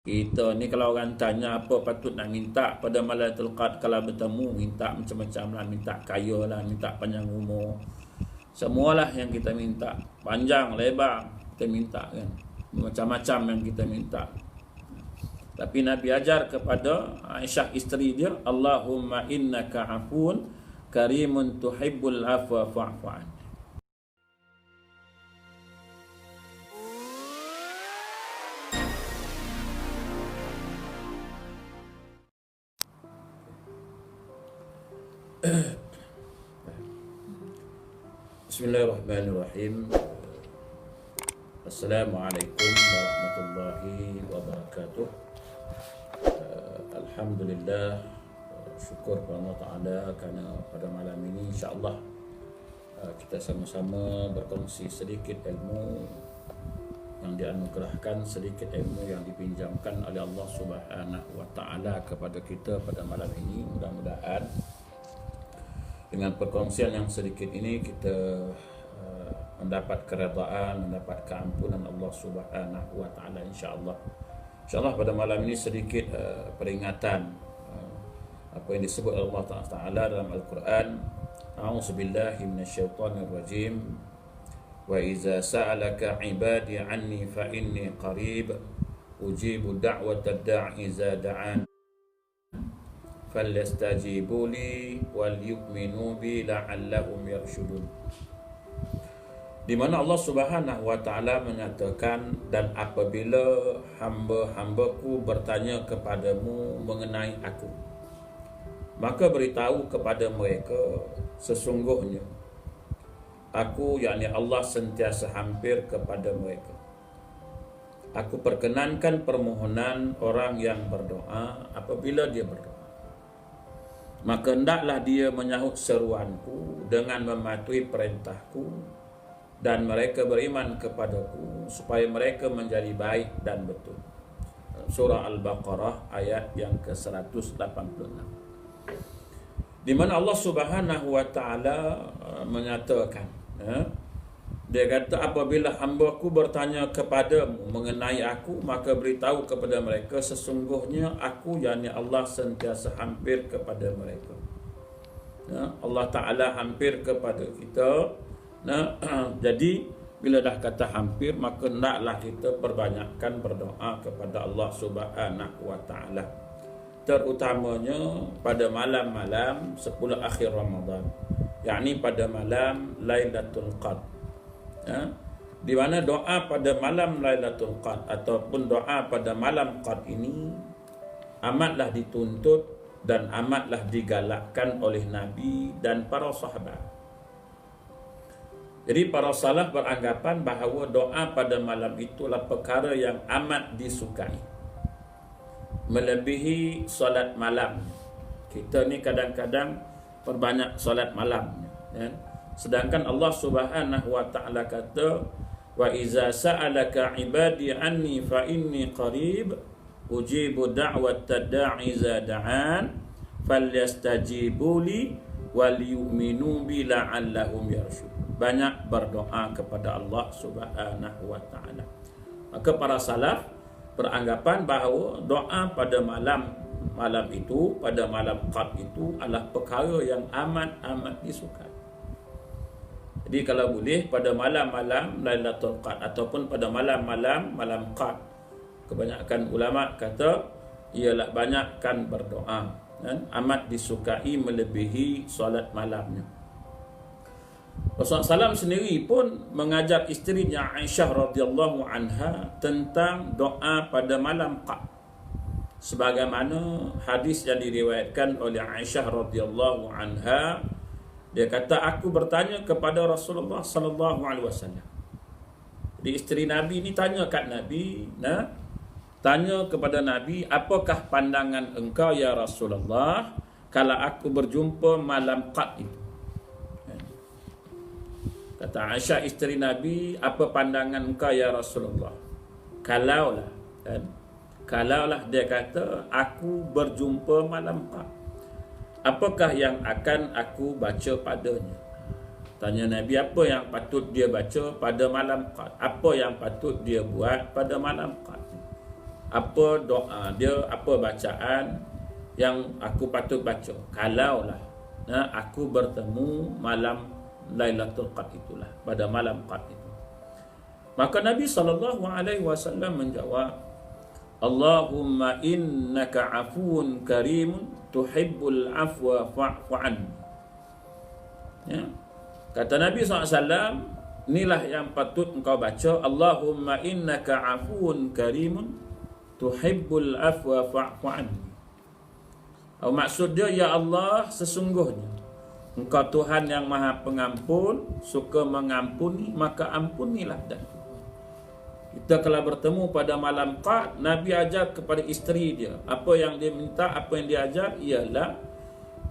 Kita ni kalau orang tanya apa patut nak minta pada Lailatul Qadar kalau bertemu, minta macam-macam lah, minta kaya lah, minta panjang umur. Semualah yang kita minta, panjang lebar kita minta kan. Macam-macam yang kita minta. Tapi Nabi ajar kepada Aisyah isteri dia, Allahumma innaka afun karimun tuhibbul afwa fa'fu anni. Bismillahirrahmanirrahim. Assalamualaikum warahmatullahi wabarakatuh. Alhamdulillah, syukur kepada Allah Ta'ala kerana pada malam ini insya-Allah kita sama-sama berkongsi sedikit ilmu yang dianugerahkan, sedikit ilmu yang dipinjamkan oleh Allah Subhanahu wa Ta'ala kepada kita pada malam ini. Mudah-mudahan dengan perkongsian yang sedikit ini kita mendapat keredaan, mendapat keampunan Allah Subhanahu wa Ta'ala insya-Allah. Insya-Allah pada malam ini sedikit peringatan apa yang disebut Allah Ta'ala dalam Al-Quran. A'udzubillahi minasyaitonirrajim. Wa iza sa'alaka 'ibadi 'anni fa inni qarib ujibu da'watad da'i iza da'an falyastajibu li wal yu'minu bi la'allahum yarshudun. Di mana Allah Subhanahu wa Ta'ala menyatakan, dan apabila hamba-hambaku bertanya kepadamu mengenai aku, maka beritahu kepada mereka sesungguhnya aku, yakni Allah, sentiasa hampir kepada mereka. Aku perkenankan permohonan orang yang berdoa apabila dia berdoa. Maka hendaklah dia menyahut seruanku dengan mematuhi perintahku, dan mereka beriman kepadaku supaya mereka menjadi baik dan betul. Surah Al-Baqarah ayat yang ke-186. Di mana Allah Subhanahu wa Ta'ala menyatakan, dia kata, apabila hamba-Ku bertanya kepadamu mengenai aku, maka beritahu kepada mereka sesungguhnya aku, yakni Allah, sentiasa hampir kepada mereka. Allah Ta'ala hampir kepada kita. Jadi bila dah kata hampir, maka hendaklah kita perbanyakkan berdoa kepada Allah Subhanahu wa Ta'ala, terutamanya pada malam-malam 10 akhir Ramadan, yakni pada malam Lailatul Qadar. Di mana doa pada malam Lailatul Qadar ataupun doa pada malam Qadar ini amatlah dituntut dan amatlah digalakkan oleh Nabi dan para sahabat. Jadi para salaf beranggapan bahawa doa pada malam itulah perkara yang amat disukai, melebihi solat malam. Kita ni kadang-kadang perbanyak solat malam, sedangkan Allah Subhanahu wa Ta'ala kata, wa iza sa'alaka 'ibadi anni fa inni qarib ujibu da'watad da'i iza da'an falyastajibu li wal yu'minu bi la'allahum yarshudun. Banyak berdoa kepada Allah Subhanahu wa Ta'ala. Maka para salaf beranggapan bahawa doa pada malam itu, pada malam Qadar itu adalah perkara yang amat disukai. Jadi kalau boleh pada malam-malam Lailatul Qadar ataupun pada malam Qadar, kebanyakan ulama kata ialah banyakkan berdoa, dan amat disukai melebihi solat malamnya. Rasulullah SAW sendiri pun mengajar isterinya Aisyah radhiyallahu anha tentang doa pada malam Qadar, sebagaimana hadis yang diriwayatkan oleh Aisyah radhiyallahu anha. Dia kata, aku bertanya kepada Rasulullah sallallahu alaihi wasallam. Jadi isteri Nabi ni tanya kat Nabi, tanya kepada Nabi, apakah pandangan engkau ya Rasulullah kalau aku berjumpa malam Qadar itu? Kata Aisyah isteri Nabi, apa pandangan engkau ya Rasulullah kalaulah, kalaulah dia kata aku berjumpa malam Qadar, apakah yang akan aku baca padanya? Tanya Nabi, apa yang patut dia baca pada malam Qadar? Apa yang patut dia buat pada malam Qadar? apa doa dia, apa bacaan yang aku patut baca kalaulah aku bertemu malam Lailatul Qadar itulah, pada malam Qadar itu. Maka Nabi SAW menjawab, Allahumma innaka afuun karimun tuhibbul afwa fa'fu anni. Ya. Kata Nabi SAW, inilah yang patut engkau baca, Allahumma innaka afuun karimun tuhibbul afwa fa'fu anni. Maksud dia, ya Allah, sesungguhnya Engkau Tuhan yang Maha Pengampun, suka mengampuni, maka ampunilah dah. Kita kalau bertemu pada malam Qadar, Nabi ajar kepada isteri dia, apa yang dia minta, apa yang dia ajar ialah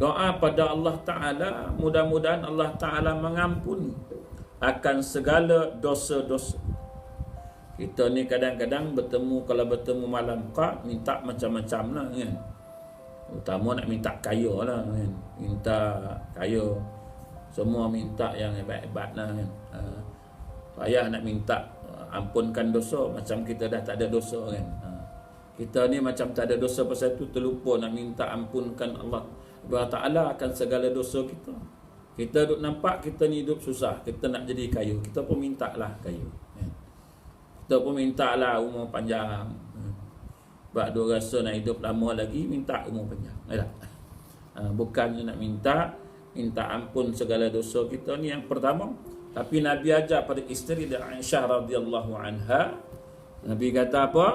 doa pada Allah Ta'ala, mudah-mudahan Allah Ta'ala mengampuni akan segala dosa-dosa. Kita ni kadang-kadang bertemu, kalau bertemu malam Qadar, minta macam-macam lah kan. Utama nak minta kaya lah kan. Minta kaya, semua minta yang hebat-hebat lah kan. Payah nak minta ampunkan dosa, macam kita dah tak ada dosa kan. Kita ni macam tak ada dosa, pasal tu terlupa nak minta ampunkan Allah Ta'ala akan segala dosa kita. Kita duk nampak kita ni hidup susah, kita nak jadi kaya, kita pun minta lah kaya kan? Kita pun minta lah umur panjang. Sebab dia rasa nak hidup lama lagi, minta umur panjang. Bukannya nak minta ampun segala dosa kita ni yang pertama. Tapi Nabi ajar pada isteri dia Aisyah radhiyallahu anha, Nabi kata apa?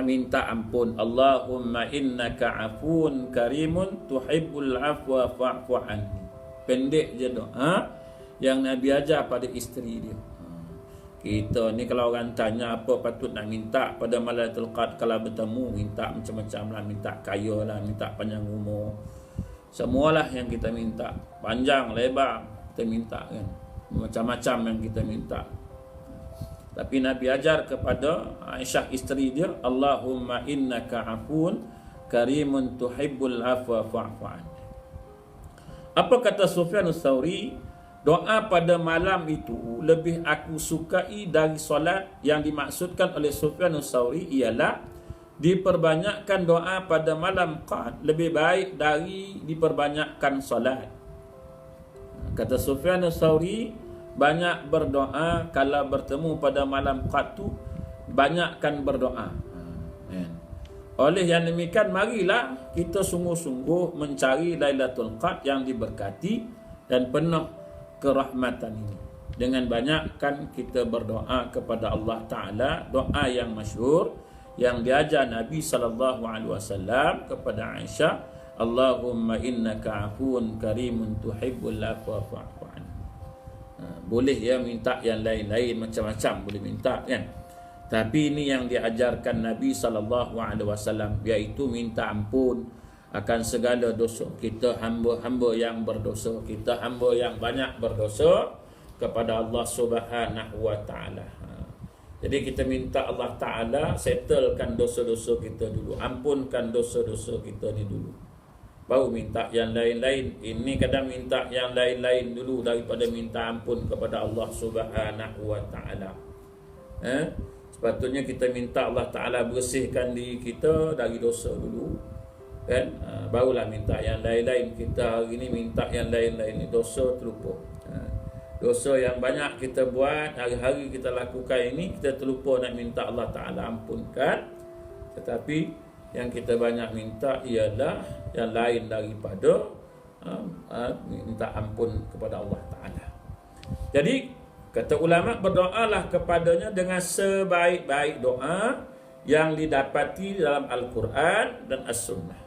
Minta ampun, Allahumma innaka afuun karimun tuhibbul afwa fa'fu anni. Pendek je doa yang Nabi ajar pada isteri dia. Kita ni kalau orang tanya apa patut nak minta pada Lailatul Qadar, kalau bertemu minta macam-macam lah, minta kaya lah, minta panjang umur, semualah yang kita minta, panjang lebar kita minta kan, macam-macam yang kita minta. Tapi Nabi ajar kepada Aisyah isteri dia, Allahumma innaka afuun karimun tuhibbul afwa fa'fu anni. Apa kata Sufyan Ats-Tsauri? Doa pada malam itu lebih aku sukai dari solat. Yang dimaksudkan oleh Sufyan Ats-Tsauri ialah diperbanyakkan doa pada malam Qadar lebih baik dari diperbanyakkan solat. Kata Sufyan Ats-Tsauri, banyak berdoa kalau bertemu pada malam Qadar tu, banyakkan berdoa. Oleh yang demikian, marilah kita sungguh-sungguh mencari Lailatul Qadar yang diberkati dan penuh kerahmatan ini. Dengan banyakkan kita berdoa kepada Allah Ta'ala, doa yang masyhur yang diajar Nabi SAW kepada Aisyah, Allahumma innaka afuun karimun tuhibbul afwa fa'fu anni. Boleh ya minta yang lain-lain, macam-macam boleh minta kan. Tapi ini yang diajarkan Nabi SAW, iaitu minta ampun akan segala dosa. Kita hamba-hamba yang berdosa, kita hamba yang banyak berdosa kepada Allah Subhanahu wa Ta'ala. Jadi kita minta Allah Ta'ala settlekan dosa-dosa kita dulu, ampunkan dosa-dosa kita ni dulu, baru minta yang lain-lain. Ini kadang minta yang lain-lain dulu daripada minta ampun kepada Allah Subhanahu wa Ta'ala. Sepatutnya kita minta Allah Ta'ala bersihkan diri kita dari dosa dulu kan, barulah minta yang lain-lain. Kita hari ni minta yang lain-lain, dosa terlupa. Dosa yang banyak kita buat, hari-hari kita lakukan ini, kita terlupa nak minta Allah Ta'ala ampunkan. Tetapi yang kita banyak minta ialah yang lain daripada minta ampun kepada Allah Ta'ala. Jadi kata ulama, berdoalah kepadanya dengan sebaik-baik doa yang didapati dalam Al-Quran dan As-Sunnah.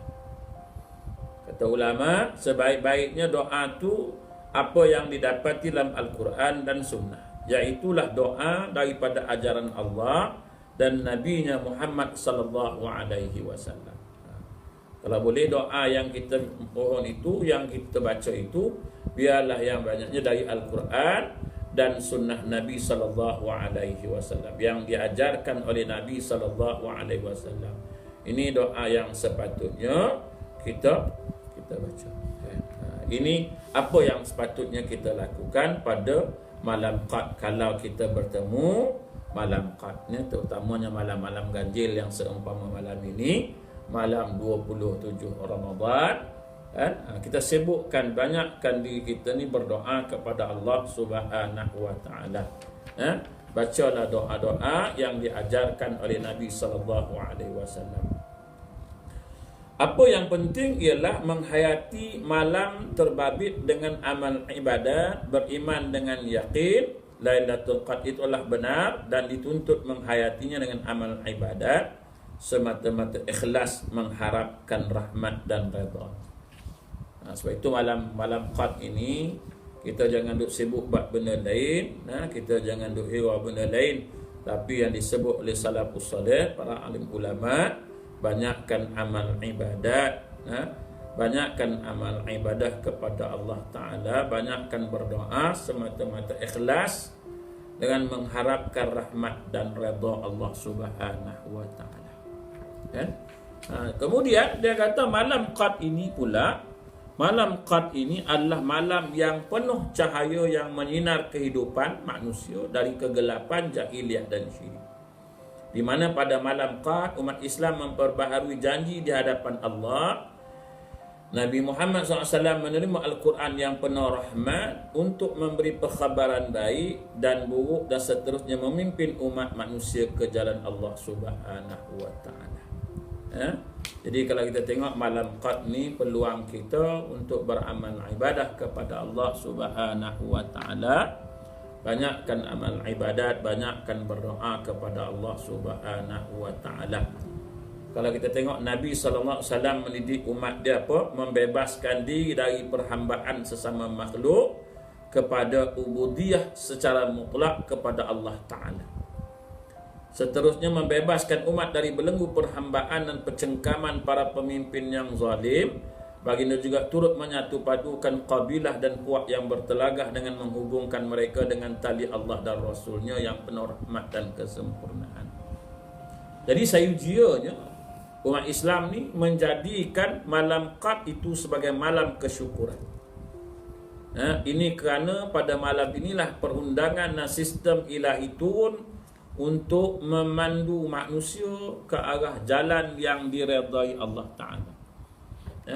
Kata ulama, sebaik-baiknya doa tu apa yang didapati dalam Al-Quran dan Sunnah, iaitulah doa daripada ajaran Allah dan Nabi-Nya Muhammad sallallahu alaihi wasallam. Kalau boleh doa yang kita mohon itu, yang kita baca itu, biarlah yang banyaknya dari Al-Quran dan Sunnah Nabi sallallahu alaihi wasallam yang diajarkan oleh Nabi sallallahu alaihi wasallam. Ini doa yang sepatutnya kita baca. Ini apa yang sepatutnya kita lakukan pada malam Qadar kalau kita bertemu malam qad ni, terutamanya malam-malam ganjil yang seumpama malam ini, malam 27 Ramadan kan. Kita sibukkan, banyakkan diri kita ni berdoa kepada Allah Subhanahu wa taala. Bacalah doa-doa yang diajarkan oleh Nabi sallallahu alaihi wasallam. Apa yang penting ialah menghayati malam terbabit dengan amal ibadat, beriman dengan yakin Lailatul Qadar itulah benar, dan dituntut menghayatinya dengan amal ibadat semata-mata ikhlas mengharapkan rahmat dan redha. Sebab itu malam Qadar ini kita jangan duk sibuk buat benda lain, kita jangan duk hirau benda lain, tapi yang disebut oleh salafus salih, para alim ulama, banyakkan amal ibadat, banyakkan amal ibadah kepada Allah Ta'ala, banyakkan berdoa semata-mata ikhlas dengan mengharapkan rahmat dan redha Allah Subhanahu wa Ta'ala. Kemudian dia kata malam Qadar ini pula, malam Qadar ini adalah malam yang penuh cahaya yang menyinar kehidupan manusia dari kegelapan jahiliyah dan syirik. Di mana pada malam Qadar umat Islam memperbaharui janji di hadapan Allah. Nabi Muhammad SAW menerima Al-Quran yang penuh rahmat untuk memberi perkhabaran baik dan buruk dan seterusnya, memimpin umat manusia ke jalan Allah Subhanahu wa Ta'ala. Jadi kalau kita tengok malam Qadar ni, peluang kita untuk beramal ibadah kepada Allah Subhanahu wa Ta'ala, banyakkan amal ibadat, banyakkan berdoa kepada Allah Subhanahu wa Ta'ala. Kalau kita tengok Nabi sallallahu alaihi wasallam mendidik umat dia apa? Membebaskan diri dari perhambaan sesama makhluk kepada ubudiyah secara mutlak kepada Allah Ta'ala. Seterusnya membebaskan umat dari belenggu perhambaan dan pencengkaman para pemimpin yang zalim. Baginda juga turut menyatu padukan kabilah dan puak yang bertelagah dengan menghubungkan mereka dengan tali Allah dan Rasulnya yang penuh rahmat dan kesempurnaan. Jadi sayujianya umat Islam ni menjadikan malam Qadar itu sebagai malam kesyukuran. Ini kerana pada malam inilah perundangan dan sistem ilahi turun untuk memandu manusia ke arah jalan yang diredai Allah Ta'ala.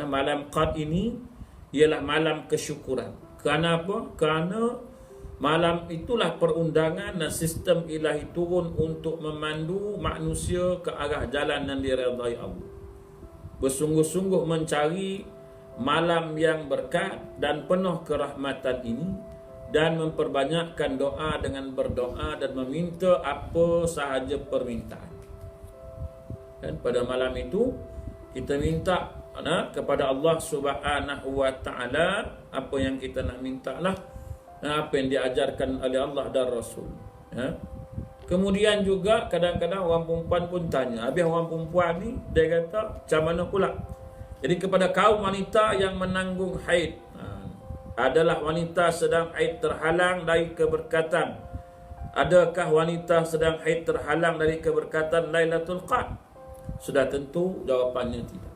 Malam Qadar ini ialah malam kesyukuran. Kerana apa? Kerana malam itulah perundangan dan sistem ilahi turun untuk memandu manusia ke arah jalan yang diredai Allah. Bersungguh-sungguh mencari malam yang berkat dan penuh kerahmatan ini, dan memperbanyakkan doa dengan berdoa dan meminta apa sahaja permintaan. Dan pada malam itu kita minta kepada Allah Subhanahu wa Ta'ala apa yang kita nak minta lah, apa yang diajarkan oleh Allah dan Rasul. Kemudian juga kadang-kadang orang perempuan pun tanya, habis orang perempuan ni dia kata macam mana pula? Jadi kepada kaum wanita yang menanggung haid, adalah wanita sedang haid terhalang dari keberkatan, adakah wanita sedang haid terhalang dari keberkatan Lailatul Qadar? Sudah tentu jawapannya tidak.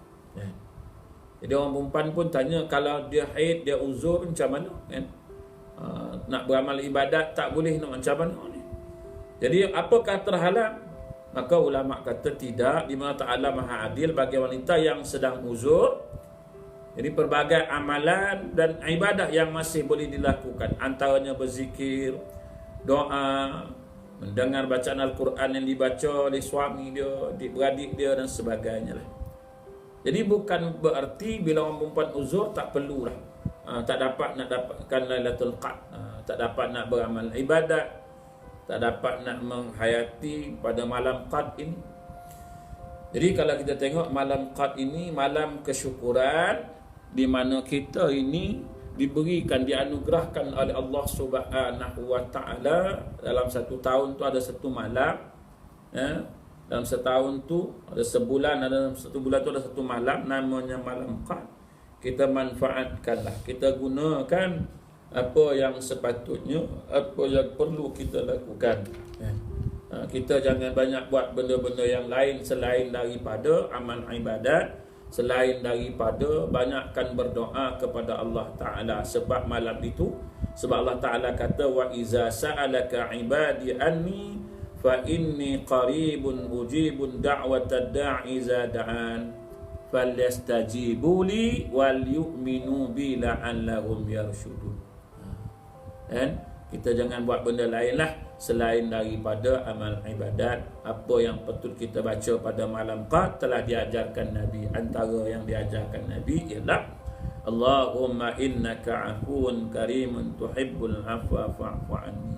Jadi orang perempuan pun tanya, kalau dia haid, dia uzur, macam mana? Nak beramal ibadat tak boleh, nak macam mana ni? Jadi apakah terhalang? Maka ulama kata tidak, di mana Ta'ala Maha Adil bagi wanita yang sedang uzur. Jadi pelbagai amalan dan ibadah yang masih boleh dilakukan, antaranya berzikir, doa, mendengar bacaan Al-Quran yang dibaca oleh suami dia, adik-beradik dia dan sebagainya lah. Jadi bukan berarti bila orang perempuan uzur tak perlulah, tak dapat nak dapatkan Lailatul Qadar, tak dapat nak beramal ibadat, tak dapat nak menghayati pada malam Qadar ini. Jadi kalau kita tengok malam Qadar ini malam kesyukuran, di mana kita ini diberikan, dianugerahkan oleh Allah Subhanahu wa Ta'ala. Dalam satu tahun tu ada satu malam, dalam setahun tu ada sebulan, dalam satu bulan tu ada satu malam, namanya malam Qadar. Kita manfaatkanlah, kita gunakan apa yang sepatutnya, apa yang perlu kita lakukan. Kita jangan banyak buat benda-benda yang lain selain daripada amal ibadat, selain daripada banyakkan berdoa kepada Allah Ta'ala. Sebab malam itu, sebab Allah Ta'ala kata, wa iza sa'alaka ibadi anni fa inni qaribun ujibun da'watad da'i idza da'an falyastajibu li wal yu'minu bi la'allahum yarshudun. Kan? Kita jangan buat benda lain lah selain daripada amal ibadat. Apa yang patut kita baca pada malam Qad telah diajarkan Nabi. Antara yang diajarkan Nabi ialah Allahumma innaka afuun karimun tuhibbul afwa fa'fu anni.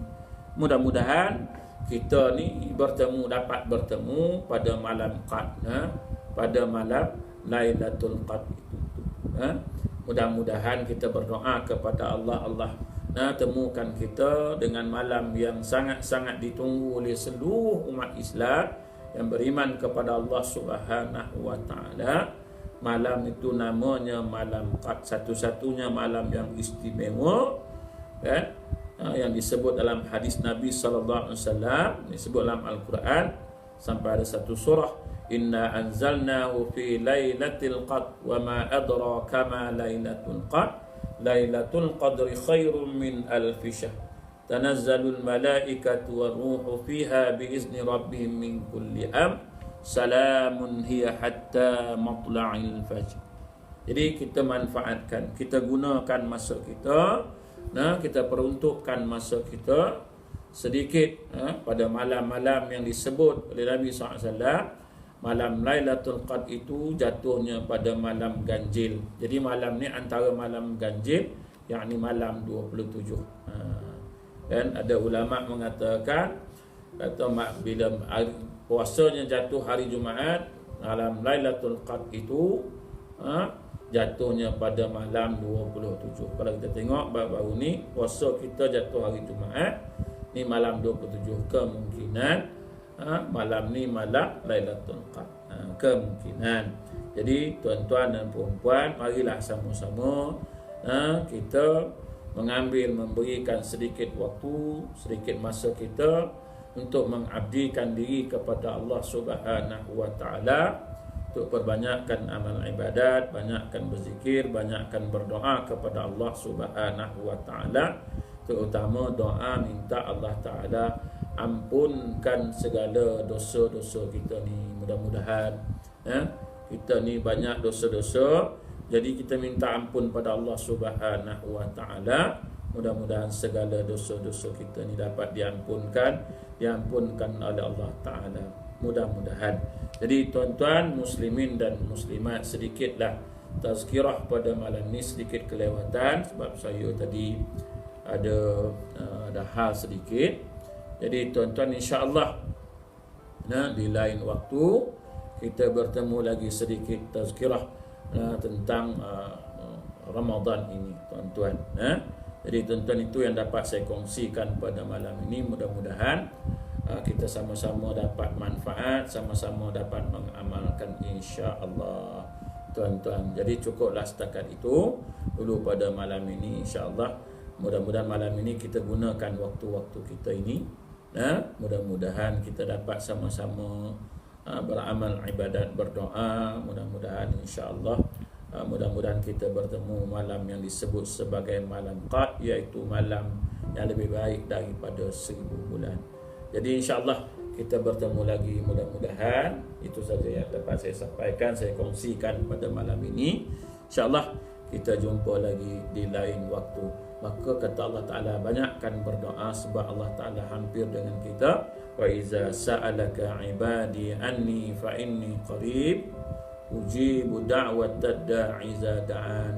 Mudah-mudahan kita ni dapat bertemu pada malam Qad, pada malam Lailatul Qad itu. Mudah-mudahan kita berdoa kepada Allah, temukan kita dengan malam yang sangat-sangat ditunggu oleh seluruh umat Islam yang beriman kepada Allah Subhanahu wa taala. Malam itu namanya malam Qad, satu-satunya malam yang istimewa, yang disebut dalam hadis Nabi sallallahu alaihi wasallam, disebut dalam Al-Quran sampai ada satu surah, inna anzalnahu fi lailatul qad wa ma adraka ma lailatul qad lailatul qadri khairum min alf syahr tanazzalul malaikatu waruhu fiha biizni rabbihim min kulli salamun hiya hatta matla'il fajr. Jadi kita manfaatkan, kita gunakan masa kita, kita peruntukkan masa kita sedikit pada malam-malam yang disebut oleh Nabi SAW. Malam Lailatul Qad itu jatuhnya pada malam ganjil. Jadi malam ni antara malam ganjil, yakni malam 27. Dan ada ulama mengatakan, bila puasanya jatuh hari Jumaat, malam Lailatul Qad itu jatuhnya pada malam 27. Kalau kita tengok baru-baru ni puasa kita jatuh hari Jumaat, ni malam 27. Kemungkinan malam ni malam Lailatul Qad, kemungkinan. Jadi tuan-tuan dan puan-puan, marilah sama-sama kita memberikan sedikit waktu, sedikit masa kita untuk mengabdikan diri kepada Allah Subhanahu wa taala, untuk perbanyakkan amal ibadat, banyakkan berzikir, banyakkan berdoa kepada Allah Subhanahu wa taala, terutama doa minta Allah taala ampunkan segala dosa-dosa kita ni. Mudah-mudahan kita ni banyak dosa-dosa, jadi kita minta ampun pada Allah Subhanahu wa taala. Mudah-mudahan segala dosa-dosa kita ni dapat diampunkan oleh Allah taala. Mudah-mudahan. Jadi tuan-tuan muslimin dan muslimat, sedikitlah tazkirah pada malam ni, sedikit kelewatan sebab saya tadi ada hal sedikit. Jadi tuan-tuan, insya-Allah di lain waktu kita bertemu lagi sedikit tazkirah tentang Ramadan ini, tuan-tuan. Jadi tuan-tuan, itu yang dapat saya kongsikan pada malam ini. Mudah-mudahan kita sama-sama dapat manfaat, sama-sama dapat mengamalkan, insya-Allah, tuan-tuan. Jadi cukuplah setakat itu dulu pada malam ini, insya-Allah. Mudah-mudahan malam ini kita gunakan waktu-waktu kita ini. Mudah-mudahan kita dapat sama-sama beramal ibadat, berdoa. Mudah-mudahan insya-Allah, mudah-mudahan kita bertemu malam yang disebut sebagai malam Qad, iaitu malam yang lebih baik daripada 1000 bulan. Jadi insya-Allah kita bertemu lagi, mudah-mudahan. Itu saja yang dapat saya sampaikan, saya kongsikan pada malam ini. Insya-Allah kita jumpa lagi di lain waktu. Maka kata Allah Ta'ala, banyakkan berdoa sebab Allah Ta'ala hampir dengan kita. Wa iza sa'alaka ibadi anni fa inni qarib ujibu da'watad da'i idza da'an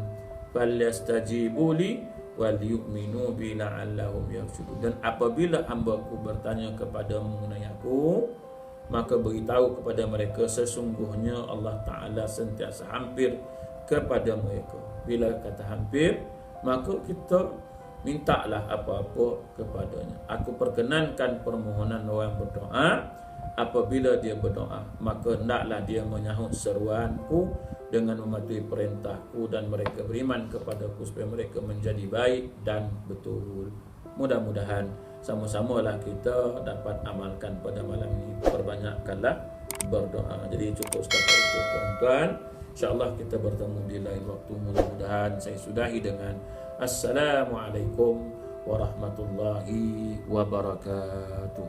falyastajibu li wal yu'minu bi la'allahum yarshudun. Dan apabila hamba-Ku bertanya kepadamu mengenai Aku, maka beritahu kepada mereka sesungguhnya Allah Ta'ala sentiasa hampir kepada mereka. Bila kata hampir, maka kita mintalah apa-apa kepadanya. Aku perkenankan permohonan orang berdoa. Apabila dia berdoa, maka hendaklah dia menyahut seruanku dengan mematuhi perintahku, dan mereka beriman kepadaku supaya mereka menjadi baik dan betul. Mudah-mudahan sama-samalah kita dapat amalkan pada malam ini. Perbanyakkanlah berdoa. Jadi cukup setakat itu, tuan-tuan. InsyaAllah kita bertemu di lain waktu. Mudah-mudahan saya sudahi dengan Assalamualaikum warahmatullahi wabarakatuh.